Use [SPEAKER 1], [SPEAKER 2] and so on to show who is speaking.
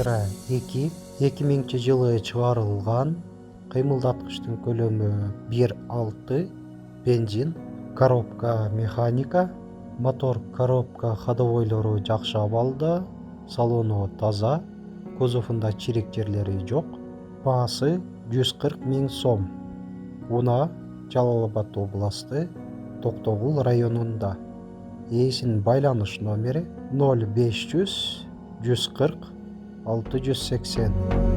[SPEAKER 1] Zafira 2 2000-жылы чыгарылган. Кыймылдаткычтын көлөмү 1.6, бензин, коробка механика, мотор коробка ходовойлору жакшы абалда, салону таза, кузовунда чирек жерлери жок. Баасы 140 000 сом. Уна Жалал-Абад областы, Токтогул районунда. Ээсинин байланыш номери 0500 140 680.